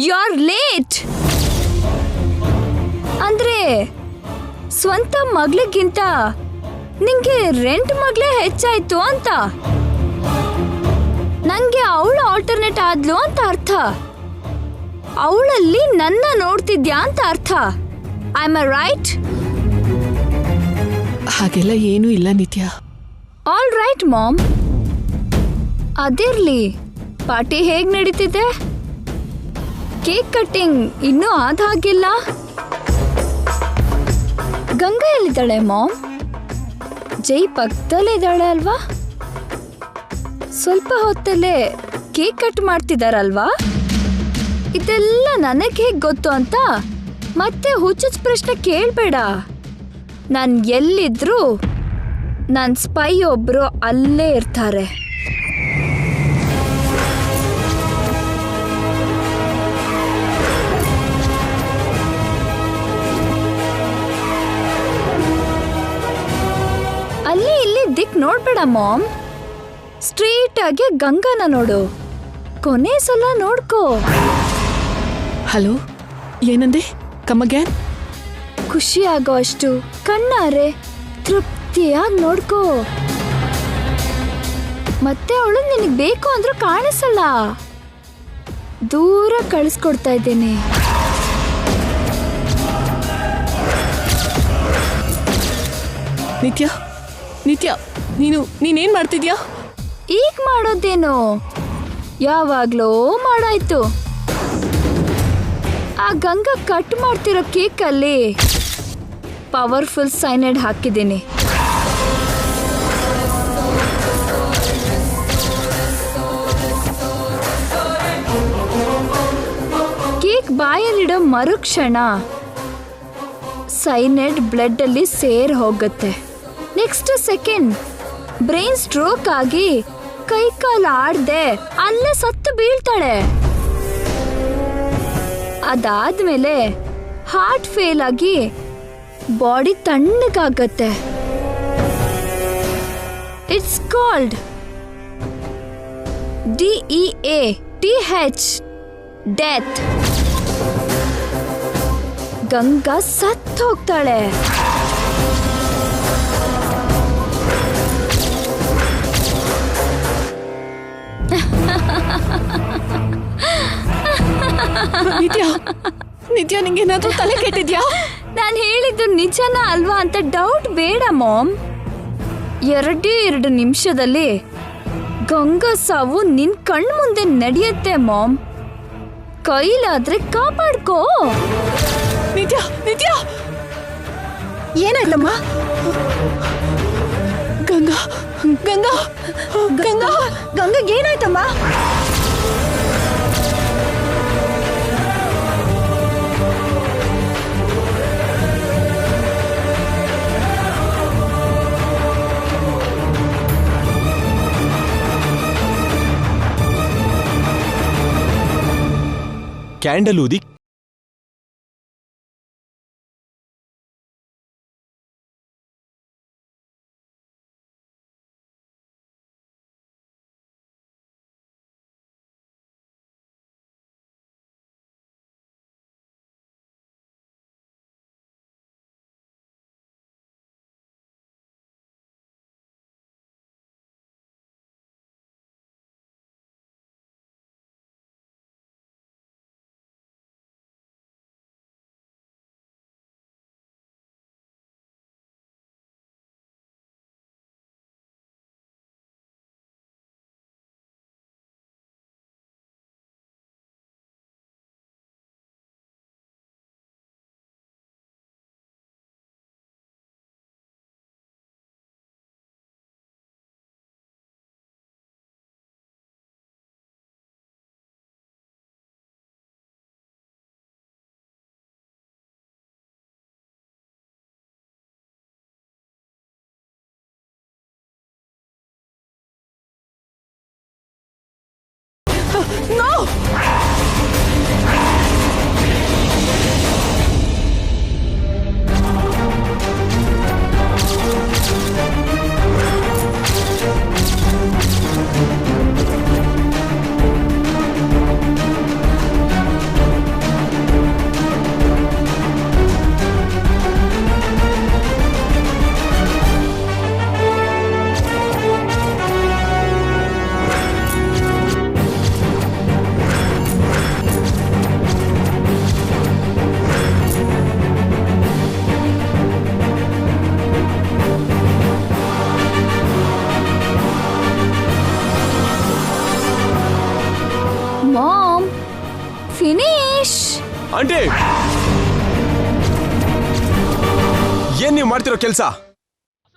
You are late. ಅಂದ್ರೆ ಸ್ವಂತ ಮಗಳಿಗಿಂತ ನಿಂಗೆ ರೆಂಟ್ ಮಗಳೇ ಹೆಚ್ಚಾಯ್ತು ಅಂತ. ನಂಗೆ ಅವಳು ಆಲ್ಟರ್ನೇಟ್ ಆದ್ಲು ಅಂತ ಅರ್ಥ. ಅವಳಲ್ಲಿ ನನ್ನ ನೋಡ್ತಿದ್ಯಾ ಅಂತ ಅರ್ಥ. I am right? ಹಾಗೆಲ್ಲ ಏನೂ ಇಲ್ಲ ನಿತ್ಯ. All right mom. ಅದಿರ್ಲಿ, ಪಾರ್ಟಿ ಹೇಗ್ ನಡೀತಿದೆ? ಕೇಕ್ ಕಟ್ಟಿಂಗ್ ಇನ್ನೂ ಆದ ಹಾಗಿಲ್ಲ. ಗಂಗಾ ಎಲ್ಲಿದ್ದಾಳೆ ಮಾಮ್? ಜೈ ಪಕ್ಕದಲ್ಲೇ ಇದ್ದಾಳೆ ಅಲ್ವಾ? ಸ್ವಲ್ಪ ಹೊತ್ತಲ್ಲೇ ಕೇಕ್ ಕಟ್ ಮಾಡ್ತಿದಾರಲ್ವಾ? ಇದೆಲ್ಲ ನನಗೆ ಹೇಗೆ ಗೊತ್ತು ಅಂತ ಮತ್ತೆ ಹುಚ್ಚುಚ್ಚ ಪ್ರಶ್ನೆ ಕೇಳಬೇಡ. ನಾನು ಎಲ್ಲಿದ್ರು ನನ್ನ ಸ್ಪೈ ಒಬ್ರು ಅಲ್ಲೇ ಇರ್ತಾರೆ. ಅಲ್ಲಿ ಇಲ್ಲಿ ದಿಕ್ ನೋಡ್ಬೇಡ ಮಾಮ್. ಸ್ಟ್ರೀಟ್ ಆಗಿ ಗಂಗಾನ ನೋಡು. ಕೊನೆ ಸಲ ನೋಡ್ಕೋ. ಹಲೋ, ಏನಂದೆ? ಕಮ್ಮಗ್ಯಾನ್? ಖುಷಿ ಆಗೋ ಅಷ್ಟು ಕಣ್ಣಾರೆ ತೃಪ್ತಿಯಾಗಿ ನೋಡ್ಕೋ. ಮತ್ತೆ ಅವಳು ನಿನಗೆ ಬೇಕು ಅಂದ್ರೂ ಕಾಣಿಸಲ್ಲ. ದೂರ ಕಳಿಸ್ಕೊಡ್ತಾ ಇದ್ದೇನೆ. ನಿತ್ಯ, ನಿತ್ಯ, ನೀನೇನ್ ಮಾಡ್ತಿದ್ಯಾ? ಈಗ ಮಾಡೋದೇನು? ಯಾವಾಗ್ಲೋ ಮಾಡಾಯ್ತು. ಆ ಗಂಗಾ ಕಟ್ ಮಾಡ್ತಿರೋ ಕೇಕಲ್ಲಿ ಪವರ್ಫುಲ್ ಸೈನೈಡ್ ಹಾಕಿದ್ದೀನಿ. ಕೇಕ್ ಬಾಯಲ್ಲಿಡೋ ಮರುಕ್ಷಣ ಸೈನೈಡ್ ಬ್ಲಡ್ ಅಲ್ಲಿ ಸೇರ್ ಹೋಗುತ್ತೆ. ನೆಕ್ಸ್ಟ್ ಸೆಕೆಂಡ್ ಬ್ರೈನ್ ಸ್ಟ್ರೋಕ್ ಆಗಿ ಕೈ ಕಾಲು ಆಡ್ದೆ ಅಲ್ಲೇ ಸತ್ತು ಬೀಳ್ತಾಳೆ. ಅದಾದ್ಮೇಲೆ ಹಾರ್ಟ್ ಫೇಲ್ ಆಗಿ ಬಾಡಿ ತಣ್ಣಗಾಗತ್ತೆ. It's called DEATH, death. Ganga ಸತ್ತು ಹೋಗ್ತಾಳೆ. ನಿತ್ಯ, ನಿತ್ಯ, ನಿಂಗೇನಾದ್ರೂ ತಲೆ ಕೆಟ್ಟಿದ್ಯಾ? ನಾನು ಹೇಳಿದ್ದು ನಿಜನಾ ಅಲ್ವಾ ಅಂತ ಡೌಟ್ ಬೇಡ ಮಾಮ್. 2 ನಿಮಿಷದಲ್ಲಿ ಗಂಗಾ ಸಾವು ನಿನ್ ಕಣ್ ಮುಂದೆ ನಡೆಯುತ್ತೆ ಮಾಮ್. ಕೈಲಾದ್ರೆ ಕಾಪಾಡ್ಕೋ. ನಿತ್ಯ, ನಿತ್ಯ, ಏನಾಯ್ತಮ್ಮ? ಗಂಗಾ, ಗಂಗಾ, ಗಂಗಾ, ಗಂಗಾಗೆ ಏನಾಯ್ತಮ್ಮ? ಕ್ಯಾಂಡಲ್ ಊದಿ ಆಂಟಿ, ಏನ್ ನೀವು ಮಾಡ್ತಿರೋ ಕೆಲಸ?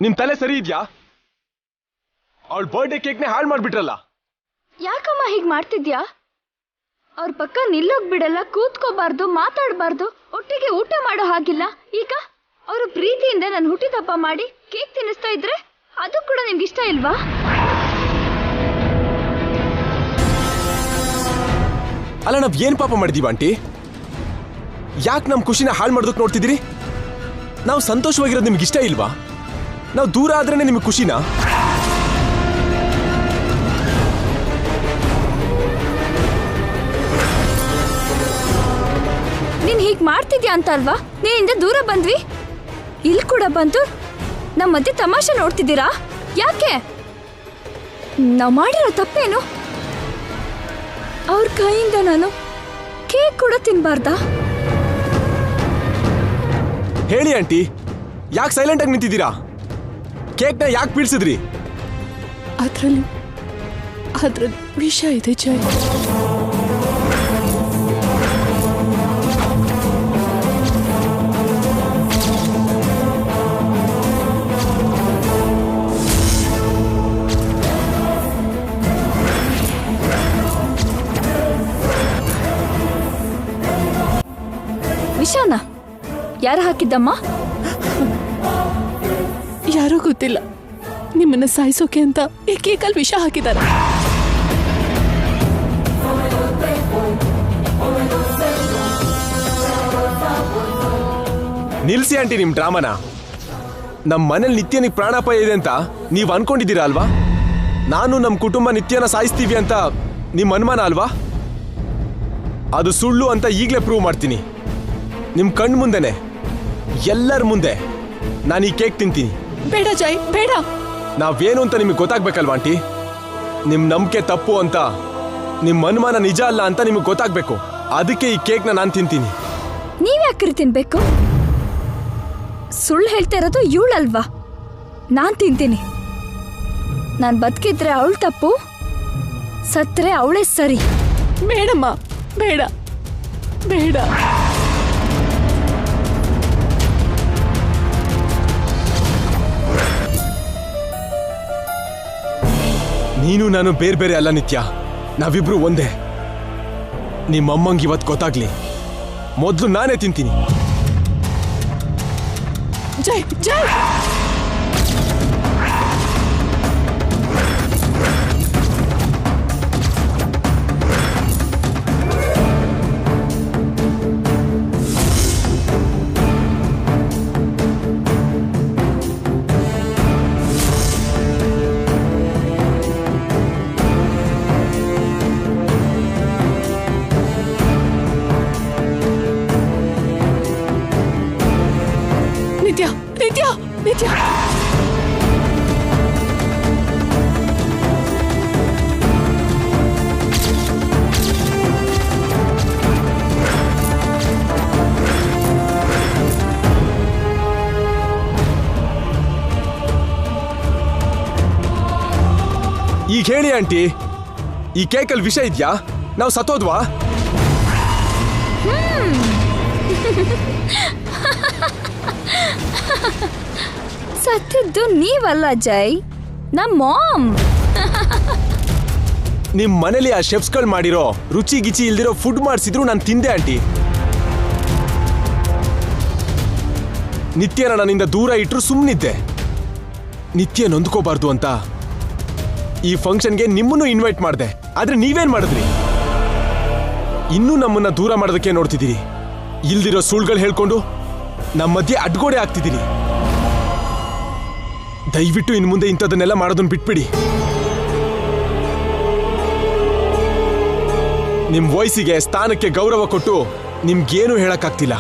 ನಿಮ್ ತಲೆ ಸರಿ ಇದ್ಯಾ? ಅವಳ ಬರ್ಡೇ ಕೇಕ್ನೆ ಹಾಳು ಮಾಡ್ಬಿಟ್ರಲ್ಲ. ಯಾಕಮ್ಮ ಹೀಗ್ ಮಾಡ್ತಿದ್ಯಾ? ಅವ್ರ ಪಕ್ಕ ನಿಲ್ಲೋಗ್ ಬಿಡಲ್ಲ, ಕೂತ್ಕೋಬಾರ್ದು, ಮಾತಾಡಬಾರ್ದು, ಒಟ್ಟಿಗೆ ಊಟ ಮಾಡೋ ಹಾಗಿಲ್ಲ. ಈಗ ಅವರು ಪ್ರೀತಿಯಿಂದ ನಾನು ಹುಟ್ಟಿದಪ್ಪ ಮಾಡಿ ಕೇಕ್ ತಿನ್ನಿಸ್ತಾ ಇದ್ರೆ ಅದು ಕೂಡ ನಿಮ್ಗೆ ಇಷ್ಟ ಇಲ್ವಾ? ಅಲ್ಲ, ನಾವ್ ಏನ್ ಪಾಪ ಮಾಡಿದೀವ ಆಂಟಿ? ಯಾಕೆ ನಮ್ ಖುಷಿನ ಹಾಳು ಮಾಡೋದಕ್ಕೆ ನೋಡ್ತಿದ್ದೀರಿ? ನಾವು ಸಂತೋಷವಾಗಿರೋದು ನಿಮ್ಗೆ ಇಷ್ಟ ಇಲ್ವಾ? ನಾವು ದೂರ ಆದ್ರೇನೆ ನಿಮ್ಗೆ ಖುಷಿನಾ? ನೀನ್ ಹೀಗ್ ಮಾಡ್ತಿದ್ಯಾ ಅಂತ ಅಲ್ವಾ ನೀನಿಂದ ದೂರ ಬಂದ್ವಿ. ಇಲ್ಲಿ ಕೂಡ ಬಂದು ನಮ್ಮ ಮಧ್ಯೆ ತಮಾಷೆ ನೋಡ್ತಿದ್ದೀರಾ? ಯಾಕೆ? ನಾವ್ ಮಾಡಿರೋ ತಪ್ಪೇನು? ಅವ್ರ ಕೈಯಿಂದ ನಾನು ಕೇಕ್ ಕೂಡ ತಿನ್ಬಾರ್ದಾ? ಹೇಳಿ ಆಂಟಿ, ಯಾಕೆ ಸೈಲೆಂಟ್ ಆಗಿ ನಿಂತಿದ್ದೀರಾ? ಕೇಕ್ನ ಯಾಕೆ ಬೀಳ್ಸಿದ್ರಿ? ಅದ್ರಲ್ಲಿ ವಿಷ ಇದೆ ಜೈ. ವಿಷಾನ ಯಾರು ಹಾಕಿದ್ದಮ್ಮ? ಯಾರೋ ಗೊತ್ತಿಲ್ಲ, ನಿಮ್ಮನ್ನ ಸಾಯಿಸೋಕೆ ಅಂತ ಈ ಕೇಕಲ್ಲಿ ವಿಷ ಹಾಕಿದ್ದಾರೆ. ನಿಲ್ಸಿ ಆಂಟಿ ನಿಮ್ ಡ್ರಾಮನ. ನಮ್ ಮನೇಲಿ ನಿತ್ಯನಿಗೆ ಪ್ರಾಣಾಪಾಯ ಇದೆ ಅಂತ ನೀವ್ ಅನ್ಕೊಂಡಿದ್ದೀರಾ ಅಲ್ವಾ? ನಾನು ನಮ್ ಕುಟುಂಬ ನಿತ್ಯನ ಸಾಯಿಸ್ತೀವಿ ಅಂತ ನಿಮ್ ಅನುಮಾನ ಅಲ್ವಾ? ಅದು ಸುಳ್ಳು ಅಂತ ಈಗಲೇ ಪ್ರೂವ್ ಮಾಡ್ತೀನಿ. ನಿಮ್ ಕಣ್ ಮುಂದೆನೆ, ಎಲ್ಲರ ಮುಂದೆ ನಾನು ಈ ಕೇಕ್ ತಿಂತೀನಿ. ಬೇಡ ಜೈ, ಬೇಡ. ನಾವೇನು ಅಂತ ನಿಮಗೆ ಗೊತ್ತಾಗ್ಬೇಕಲ್ವಾ ಆಂಟಿ? ನಿಮ್ ನಂಬಿಕೆ ತಪ್ಪು ಅಂತ, ನಿಮ್ ಅನುಮಾನ ನಿಜ ಅಲ್ಲ ಅಂತ ನಿಮಗೆ ಗೊತ್ತಾಗ್ಬೇಕು. ಅದಕ್ಕೆ ಈ ಕೇಕ್ನ ನಾನು ತಿಂತೀನಿ. ನೀವ್ಯಾಕ್ರಿ ತಿನ್ಬೇಕು? ಸುಳ್ಳು ಹೇಳ್ತಾ ಇರೋದು ಇವಳಲ್ವಾ? ನಾನ್ ತಿಂತೀನಿ. ನಾನ್ ಬದುಕಿದ್ರೆ ಅವಳು ತಪ್ಪು, ಸತ್ರೆ ಅವಳೇ ಸರಿ. ಬೇಡಮ್ಮ, ಬೇಡ ಬೇಡ. ನೀನು ನಾನು ಬೇರೆ ಬೇರೆ ಅಲ್ಲ ನಿತ್ಯ, ನಾವಿಬ್ರು ಒಂದೇ. ನಿಮ್ಮಮ್ಮಂಗೆ ಇವತ್ತು ಗೊತ್ತಾಗ್ಲಿ, ಮೊದಲು ನಾನೇ ತಿಂತೀನಿ. ಜೈ ಜೈ. ನಿತ್ಯ ನಿತ್ಯ ನಿತ್ಯ. ಈಗ ಹೇಳಿ ಆಂಟಿ, ಈ ಕೇಕಲ್ಲಿ ವಿಷ ಇದೆಯಾ? ನಾವು ಸತ್ತೋದ್ವಾ? ಸತ್ತಿದ್ದು ನೀವಲ್ಲ ಜೈ, ನಮ್ಮ ಮಾಮ್. ನಿಮ್ ಮನೇಲಿ ಆ ಶೆಫ್ಸ್ಗಳು ಮಾಡಿರೋ ರುಚಿ ಗಿಚಿ ಇಲ್ದಿರೋ ಫುಡ್ ಮಾಡಿಸಿದ್ರು ನಾನು ತಿಂದೆ ಆಂಟಿ. ನಿತ್ಯನ ನನ್ನಿಂದ ದೂರ ಇಟ್ರು ಸುಮ್ಮನಿದ್ದೆ. ನಿತ್ಯ ನೊಂದ್ಕೋಬಾರ್ದು ಅಂತ ಈ ಫಂಕ್ಷನ್ಗೆ ನಿಮ್ಮನ್ನು ಇನ್ವೈಟ್ ಮಾಡಿದೆ. ಆದ್ರೆ ನೀವೇನ್ ಮಾಡಿದ್ರಿ? ಇನ್ನೂ ನಮ್ಮನ್ನ ದೂರ ಮಾಡೋದಕ್ಕೆ ನೋಡ್ತಿದ್ದೀರಿ. ಇಲ್ದಿರೋ ಸುಳ್ಳುಗಳು ಹೇಳ್ಕೊಂಡು ನಮ್ಮ ಮಧ್ಯೆ ಅಡ್ಗೋಡೆ ಆಗ್ತಿದ್ದೀರಿ. ದಯವಿಟ್ಟು ಇನ್ನು ಮುಂದೆ ಇಂಥದನ್ನೆಲ್ಲ ಮಾಡೋದನ್ನ ಬಿಟ್ಬಿಡಿ. ನಿಮ್ ವಯಸ್ಸಿಗೆ ಸ್ಥಾನಕ್ಕೆ ಗೌರವ ಕೊಟ್ಟು ನಿಮ್ಗೇನು ಹೇಳಕ್ಕಾಗ್ತಿಲ್ಲ.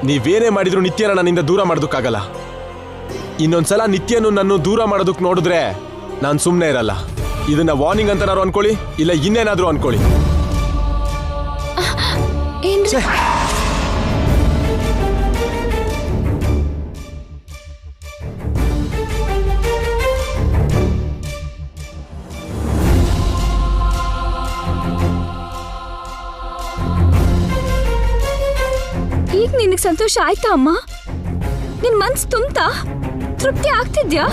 ನೀವೇನೇ ಮಾಡಿದ್ರು ನಿತ್ಯನ ನನ್ನಿಂದ ದೂರ ಮಾಡೋದಕ್ಕಾಗಲ್ಲ. ಇನ್ನೊಂದ್ಸಲ ನಿತ್ಯನು ನನ್ನ ದೂರ ಮಾಡೋದಕ್ಕೆ ನೋಡಿದ್ರೆ ನಾನು ಸುಮ್ಮನೆ ಇರಲ್ಲ. ಇದನ್ನ ವಾರ್ನಿಂಗ್ ಅಂತನಾದ್ರು ಅನ್ಕೊಳ್ಳಿ, ಇಲ್ಲ ಇನ್ನೇನಾದ್ರೂ ಅನ್ಕೊಳ್ಳಿ. ಸಂತೋಷ ಆಯ್ತಾ ಅಮ್ಮ? ನಿನ್ ಮನ್ಸು ತುಂಬ್ತಾ? ತೃಪ್ತಿ ಆಗ್ತಿದ್ಯಾ?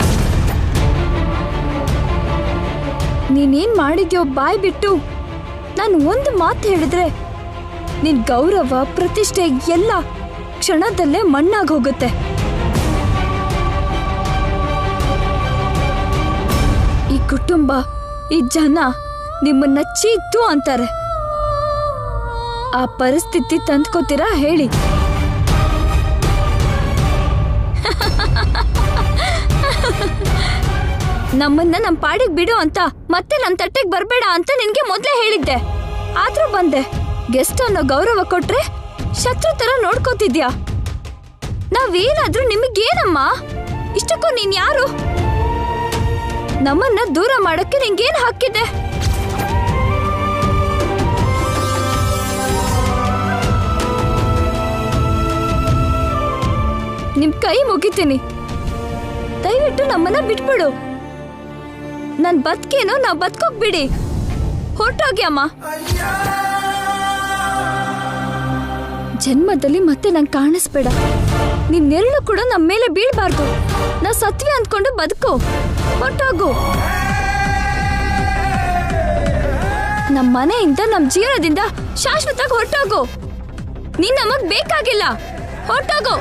ನೀನೇನ್ ಮಾಡಿದ್ಯೋ ಬಾಯ್ ಬಿಟ್ಟು ನಾನು ಒಂದು ಮಾತು ಹೇಳಿದ್ರೆ ನಿನ್ ಗೌರವ ಪ್ರತಿಷ್ಠೆ ಎಲ್ಲ ಕ್ಷಣದಲ್ಲೇ ಮಣ್ಣಾಗಿ ಹೋಗುತ್ತೆ. ಈ ಕುಟುಂಬ, ಈ ಜನ ನಿಮ್ಮನ್ನ ಚೀತು ಅಂತಾರೆ. ಆ ಪರಿಸ್ಥಿತಿ ತಂದ್ಕೋತೀರಾ ಹೇಳಿ? ನಮ್ಮನ್ನ ನಮ್ ಪಾಡಿಗೆ ಬಿಡು ಅಂತ ಮತ್ತೆ ನಮ್ ತಟ್ಟೆಗೆ ಬರ್ಬೇಡ ಅಂತ ನಿನ್ಗೆ ಮೊದ್ಲೇ ಹೇಳಿದ್ದೆ. ಆದ್ರೂ ಬಂದೆ. ಗೆಸ್ಟ್ ಅನ್ನೋ ಗೌರವ ಕೊಟ್ರೆ ಶತ್ರು ತರ ನೋಡ್ಕೋತಿದ್ಯಾ? ನಾವೇನಾದ್ರೂ ನಿಮಗೇನಮ್ಮ? ಇಷ್ಟಕ್ಕೂ ನೀನ್ ಯಾರು? ನಮ್ಮನ್ನ ದೂರ ಮಾಡಕ್ಕೆ ನಿಂಗೇನ್ ಹಾಕಿದೆ? ನಿಮ್ ಕೈ ಮುಗಿತೀನಿ, ದಯವಿಟ್ಟು ನಮ್ಮನ್ನ ಬಿಟ್ಬಿಡು. ನನ್ ಬದುಕೇನೋ ನಾವ್ ಬದುಕೋಕ್ ಬಿಡಿ. ಹೊರಟೋಗಿ ಅಮ್ಮ. ಜನ್ಮದಲ್ಲಿ ಮತ್ತೆ ನಂಗೆ ಕಾಣಿಸ್ಬೇಡ. ನಿನ್ ನೆರಳು ಕೂಡ ನಮ್ಮ ಮೇಲೆ ಬೀಳ್ಬಾರ್ದು. ನಾ ಸತ್ವಿ ಅಂದ್ಕೊಂಡು ಬದುಕು. ಹೊರಟೋಗು. ನಮ್ ಮನೆಯಿಂದ ನಮ್ ಜೀವನದಿಂದ ಶಾಶ್ವತವಾಗಿ ಹೊರಟೋಗು. ನೀನ್ ನಮಗ್ ಬೇಕಾಗಿಲ್ಲ. ಹೊರಟೋಗು.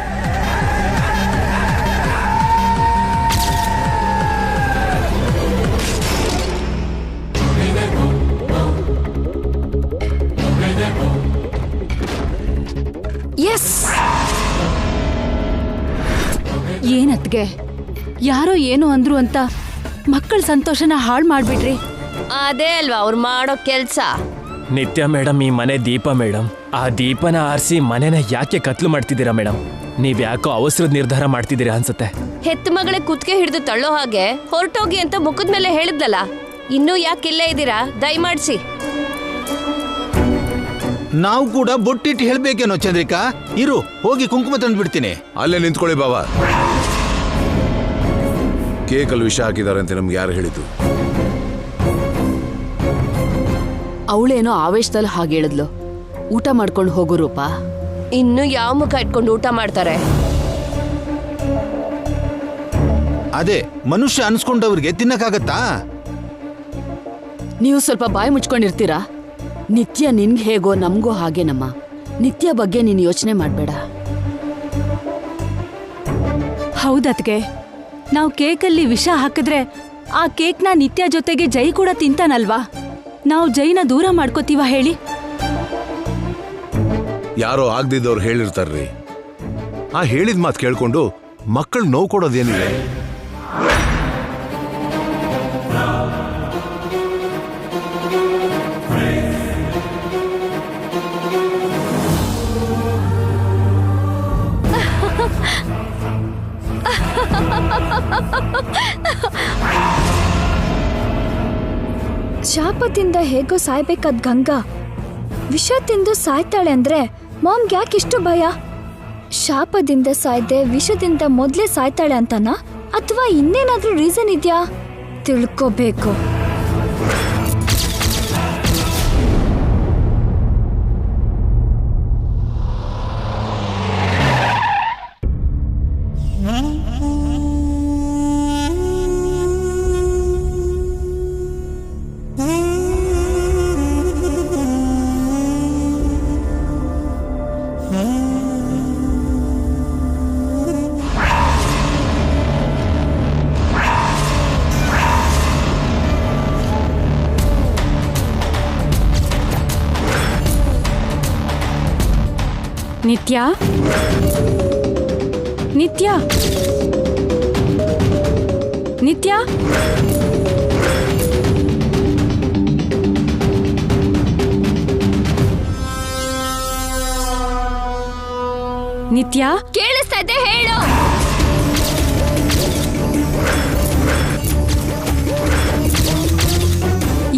ಏನತ್ಗೆ, ಯಾರೋ ಏನೋ ಅಂದ್ರು ಅಂತ ಮಕ್ಕಳ ಸಂತೋಷನ ಹಾಳು ಮಾಡ್ಬಿಟ್ರಿ. ಅದೇ ಅಲ್ವಾ ಅವ್ರು ಮಾಡೋ ಕೆಲ್ಸ. ನಿತ್ಯ ಮೇಡಮ್, ಈ ಮನೆ ದೀಪ ಮೇಡಮ್. ಆ ದೀಪನ ಆರಿಸಿ ಮನೆನ ಯಾಕೆ ಕತ್ಲು ಮಾಡ್ತಿದ್ದೀರಾ ಮೇಡಮ್? ನೀವ್ ಯಾಕೋ ಅವಸರದ ನಿರ್ಧಾರ ಮಾಡ್ತಿದ್ದೀರಾ ಅನ್ಸುತ್ತೆ. ಹೆತ್ತ ಮಗಳೇ ಕುತ್ಕೆ ಹಿಡಿದು ತಳ್ಳೋ ಹಾಗೆ ಹೊರಟೋಗಿ ಅಂತ ಮುಖದ ಮೇಲೆ ಹೇಳಿದ್ಲಲ್ಲ, ಇನ್ನೂ ಯಾಕೆ ಇಲ್ಲೇ ಇದ್ದೀರಾ? ದಯಮಾಡ್ಸಿ. ನಾವು ಕೂಡ ಬೊಟ್ಟಿಟ್ಟು ಹೇಳ್ಬೇಕೇನೋ ಚಂದ್ರಿಕಾ? ಇರು, ಹೋಗಿ ಕುಂಕುಮ ತಂದ್ಬಿಡ್ತೀನಿ. ಅಲ್ಲೇ ನಿಂತ್ಕೊಳ್ಳಿ ಬಾಬಾ. ಕೇಕಲ್ಲಿ ವಿಷ ಹಾಕಿದ್ದಾರೆ ಅಂತ ನಮ್ಗೆ ಯಾರು ಹೇಳಿದ್ದು? ಅವಳೇನೋ ಆವೇಶದಲ್ಲಿ ಹಾಗೆ ಹೇಳಿದ್ಲು. ಊಟ ಮಾಡ್ಕೊಂಡು ಹೋಗು ರೂಪ. ಇನ್ನು ಯಾವ ಮುಖ ಇಟ್ಕೊಂಡು ಊಟ ಮಾಡ್ತಾರೆ? ಅದೇ ಮನುಷ್ಯ ಅನ್ಸ್ಕೊಂಡವ್ರಿಗೆ ತಿನ್ನಕ್ಕಾಗತ್ತಾ? ನೀವು ಸ್ವಲ್ಪ ಬಾಯಿ ಮುಚ್ಕೊಂಡಿರ್ತೀರಾ? ನಿತ್ಯ ನಿನ್ಗೆ ಹೇಗೋ ನಮಗೂ ಹಾಗೇನಮ್ಮ. ನಿತ್ಯ ಬಗ್ಗೆ ನೀನು ಯೋಚನೆ ಮಾಡಬೇಡ. ಹೌದತ್ಗೆ, ನಾವು ಕೇಕಲ್ಲಿ ವಿಷ ಹಾಕಿದ್ರೆ ಆ ಕೇಕ್ನ ನಿತ್ಯ ಜೊತೆಗೆ ಜೈ ಕೂಡ ತಿಂತಾನಲ್ವಾ? ನಾವು ಜೈನ ದೂರ ಮಾಡ್ಕೋತೀವ ಹೇಳಿ? ಯಾರೋ ಆಗ್ದಿದ್ದವ್ರು ಹೇಳಿರ್ತಾರ್ರಿ. ಆ ಹೇಳಿದ ಮಾತು ಕೇಳ್ಕೊಂಡು ಮಕ್ಕಳು ನೋವು ಕೊಡೋದೇನಿದೆ? ಶಾಪದಿಂದ ಹೇಗೋ ಸಾಯ್ಬೇಕಾದ್ ಗಂಗಾ ವಿಷ ತಿಂದು ಸಾಯ್ತಾಳೆ ಅಂದ್ರೆ ಮಾಮ್ಗೆ ಯಾಕಿಷ್ಟು ಭಯ? ಶಾಪದಿಂದ ಸಾಯ್ದೆ ವಿಷದಿಂದ ಮೊದ್ಲೇ ಸಾಯ್ತಾಳೆ ಅಂತನಾ? ಅಥವಾ ಇನ್ನೇನಾದ್ರೂ ರೀಸನ್ ಇದ್ಯಾ? ತಿಳ್ಕೋಬೇಕು. ನಿತ್ಯ, ನಿತ್ಯ, ನಿತ್ಯ, ನಿತ್ಯ, ಕೇಳಿಸ್ತಾ ಇದೆ? ಹೇಳು.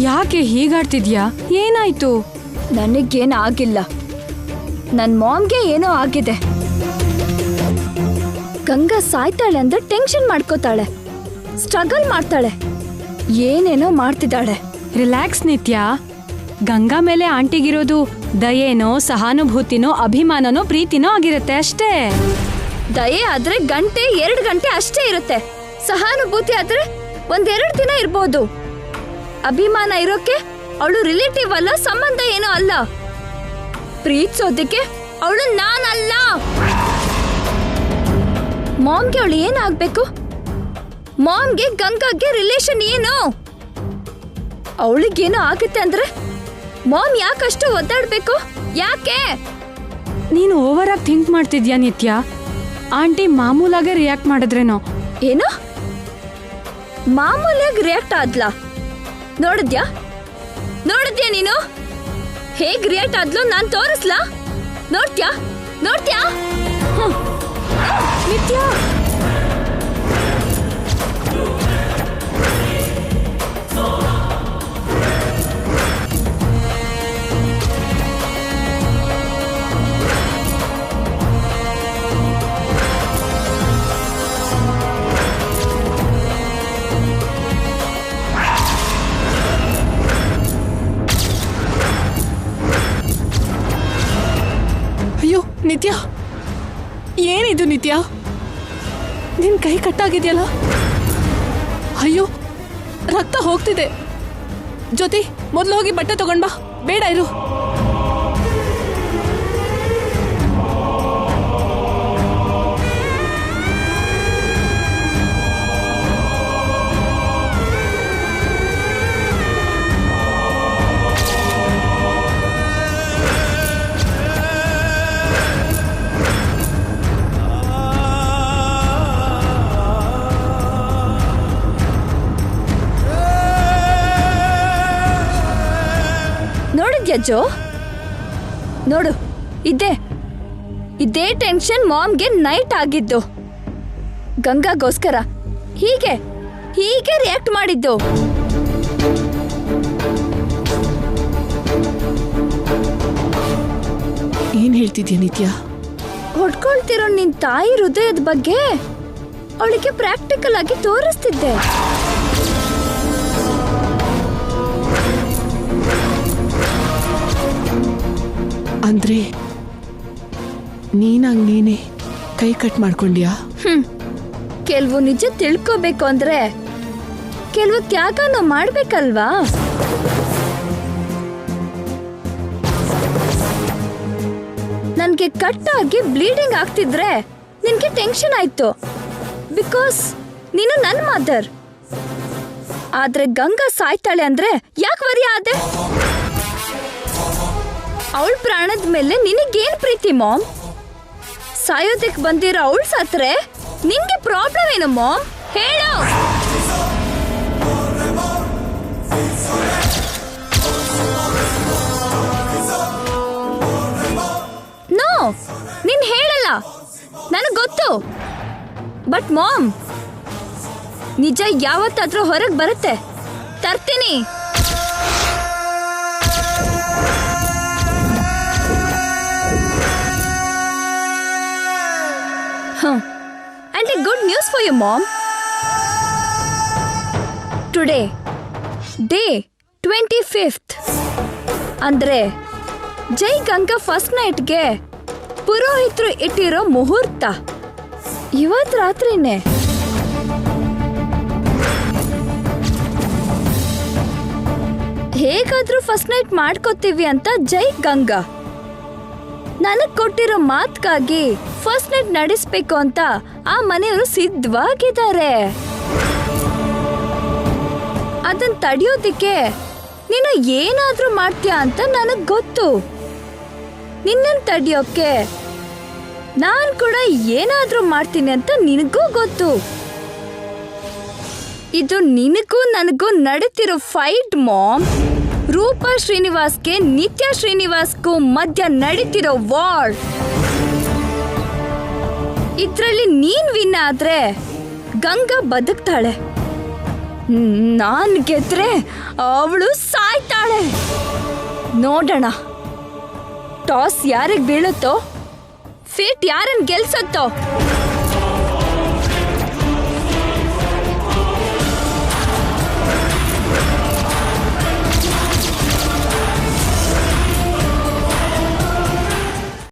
ಯಾಕೆ ಹೀಗಾಡ್ತಿದ್ಯಾ? ಏನಾಯ್ತು? ನನಗೇನು ಆಗಿಲ್ಲ. ನನ್ ಮಾಮ್ಗೆ ಏನೋ ಆಗಿದೆ. ಗಂಗಾ ಸಾಯ್ತಾಳೆ ಅಂದ್ರೆ ಟೆನ್ಷನ್ ಮಾಡ್ಕೋತಾಳೆ, ಸ್ಟ್ರಗಲ್ ಮಾಡ್ತಾಳೆ, ಏನೇನೋ ಮಾಡ್ತಿದ್ದಾಳೆ. ರಿಲ್ಯಾಕ್ಸ್ ನಿತ್ಯ. ಗಂಗಾ ಮೇಲೆ ಆಂಟಿಗಿರೋದು ದಯೆನೋ ಸಹಾನುಭೂತಿನೋ ಅಭಿಮಾನನೋ ಪ್ರೀತಿನೋ ಆಗಿರುತ್ತೆ ಅಷ್ಟೇ. ದಯೆ ಆದ್ರೆ 2 ಗಂಟೆ ಅಷ್ಟೇ ಇರುತ್ತೆ. ಸಹಾನುಭೂತಿ ಆದ್ರೆ 1-2 ದಿನ ಇರ್ಬೋದು. ಅಭಿಮಾನ ಇರೋಕೆ ಅವಳು ರಿಲೇಟಿವ್ ಅಲ್ಲ, ಸಂಬಂಧ ಏನೋ ಅಲ್ಲ. ಪ್ರೀತಿಸೋದಕ್ಕೆ ಅವಳು ನಾನಲ್ಲ. ಮಾಮ್ಗೆ ಅವಳು ಏನಾಗ್ಬೇಕು? ಮಾಮ್ಗೆ ಗಂಗಾಗೆ ರಿಲೇಷನ್ ಏನು? ಅವಳಿಗೇನೋ ಆಗುತ್ತೆ ಅಂದ್ರೆ ಮಾಮ್ ಯಾಕಷ್ಟು ಒದ್ದಾಡ್ಬೇಕು? ಯಾಕೆ? ನೀನು ಓವರ್ ಆಗಿ ಥಿಂಕ್ ಮಾಡ್ತಿದ್ಯಾ ನಿತ್ಯ? ಆಂಟಿ ಮಾಮೂಲಾಗೆ ರಿಯಾಕ್ಟ್ ಮಾಡಿದ್ರೇನೋ. ಏನು ಮಾಮೂಲಿಯಾಗಿ ರಿಯಾಕ್ಟ್ ಆದ್ಲಾ? ನೋಡಿದ್ಯಾ ನೀನು ಹೇಗ್ ರಿಯಾಕ್ಟ್ ಆದ್ಲು? ನಾನ್ ತೋರಿಸ್ಲಾ? ನೋಡ್ತ್ಯಾ? ನಿತ್ಯ ಅಯ್ಯೋ ನಿತ್ಯ, ಏನಿದು ನಿತ್ಯ? ನಿನ್ ಕೈ ಕಟ್ಟಾಗಿದೆಯಲ್ಲ? ಅಯ್ಯೋ, ರಕ್ತ ಹೋಗ್ತಿದೆ. ಜ್ಯೋತಿ, ಮೊದಲು ಹೋಗಿ ಬಟ್ಟೆ ತಗೊಂಡ್ ಬಾ. ಬೇಡ ಇರು. ಜೋ, ನೋಡು, ಇದೇ ಟೆನ್ಷನ್ ಮಾಮ್ಗೆ ನೈಟ್ ಆಗಿದ್ದು. ಗಂಗಾಗೋಸ್ಕರ ಹೀಗೆ ರಿಯಾಕ್ಟ್ ಮಾಡಿದ್ದು. ಏನ್ ಹೇಳ್ತಿದ್ಯಾ ನಿತ್ಯ? ಹೊಡ್ಕೊಳ್ತಿರೋ ನಿನ್ ತಾಯಿ ಹೃದಯದ ಬಗ್ಗೆ ಅವಳಿಗೆ ಪ್ರಾಕ್ಟಿಕಲ್ ಆಗಿ ತೋರಿಸ್ತಿದ್ದೆ. ಅಂದ್ರೆ ನೀನೇ ಕೈ ಕಟ್ ಮಾಡ್ಕೊಂಡ್ಯಾ? ಕೆಲವು ನಿಜ ತಿಳ್ಕೋಬೇಕು ಅಂದ್ರೆ ಕೆಲವು ತ್ಯಾಗನೂ ಮಾಡ್ಬೇಕಲ್ವಾ? ನನ್ಗೆ ಕಟ್ಟಾಗಿ ಬ್ಲೀಡಿಂಗ್ ಆಗ್ತಿದ್ರೆ ನಿನ್ಗೆ ಟೆನ್ಷನ್ ಆಯ್ತು, ಬಿಕಾಸ್ ನೀನು ನನ್ನ ಮದರ್. ಆದ್ರೆ ಗಂಗಾ ಸಾಯ್ತಾಳೆ ಅಂದ್ರೆ ಯಾಕೆ ವರಿ ಆದೆ? ಅವಳ ಪ್ರಾಣದ ಮೇಲೆ ನಿನಗೇನ್ ಪ್ರೀತಿ ಮಾಮ್? ಸಾಯೋದಕ್ಕೆ ಬಂದಿರೋ ಅವಳು ಸತ್ರೆ ನಿಂಗೆ ಪ್ರಾಬ್ಲಮ್ ಏನು ಮಾಮ್? ಹೇಳು. ನೋ, ನೀನ್ ಹೇಳಲ್ಲ, ನನಗ್ ಗೊತ್ತು. ಬಟ್ ಮಾಮ್, ನಿಜ ಯಾವತ್ತಾದ್ರೂ ಹೊರಗೆ ಬರುತ್ತೆ, ತರ್ತೀನಿ. And a good news for you, Mom. Today, day 25th. ಅಂದ್ರೆ ಜೈ ಗಂಗಾ ಫಸ್ಟ್ ನೈಟ್ಗೆ ಪುರೋಹಿತರು ಇಟ್ಟಿರೋ ಮುಹೂರ್ತ ಇವತ್ತು ರಾತ್ರಿನೇ. ಹೇಗಾದ್ರೂ ಫಸ್ಟ್ ನೈಟ್ ಮಾಡ್ಕೋತೀವಿ ಅಂತ ಜೈ ಗಂಗಾ ನನಗ್ ಕೊಟ್ಟಿರೋ ಮಾತ್ಗಾಗಿ ಫಸ್ಟ್ ನೈಟ್ ನಡೆಸ್ಬೇಕು ಅಂತ ಆ ಮನೆಯವರು ಸಿದ್ಧವಾಗಿದ್ದಾರೆ. ಅದನ್ನ ತಡೆಯೋದಿಕ್ಕೆ ನೀನು ಏನಾದ್ರೂ ಮಾಡ್ತೀಯ ಅಂತ ನನಗ್ ಗೊತ್ತು. ನಿನ್ನನ್ ತಡೆಯೋಕೆ ನಾನ್ ಕೂಡ ಏನಾದ್ರೂ ಮಾಡ್ತೀನಿ ಅಂತ ನಿನಗೂ ಗೊತ್ತು. ಇದು ನಿನಗೂ ನನಗೂ ನಡೀತಿರೋ ಫೈಟ್ ಮಾಮ್. ರೂಪಾ ಶ್ರೀನಿವಾಸ್ಗೆ ನಿತ್ಯ ಶ್ರೀನಿವಾಸ್ಗೂ ಮಧ್ಯ ನಡೀತಿರೋ ವಾರ್. ಇದ್ರಲ್ಲಿ ನೀನ್ ವಿನ್ ಆದ್ರೆ ಗಂಗಾ ಬದುಕ್ತಾಳೆ, ನಾನ್ ಗೆದ್ರೆ ಅವಳು ಸಾಯ್ತಾಳೆ. ನೋಡೋಣ ಟಾಸ್ ಯಾರಿಗ್ ಬೀಳುತ್ತೋ, ಫೇಟ್ ಯಾರನ್ನ ಗೆಲ್ಸತ್ತೋ.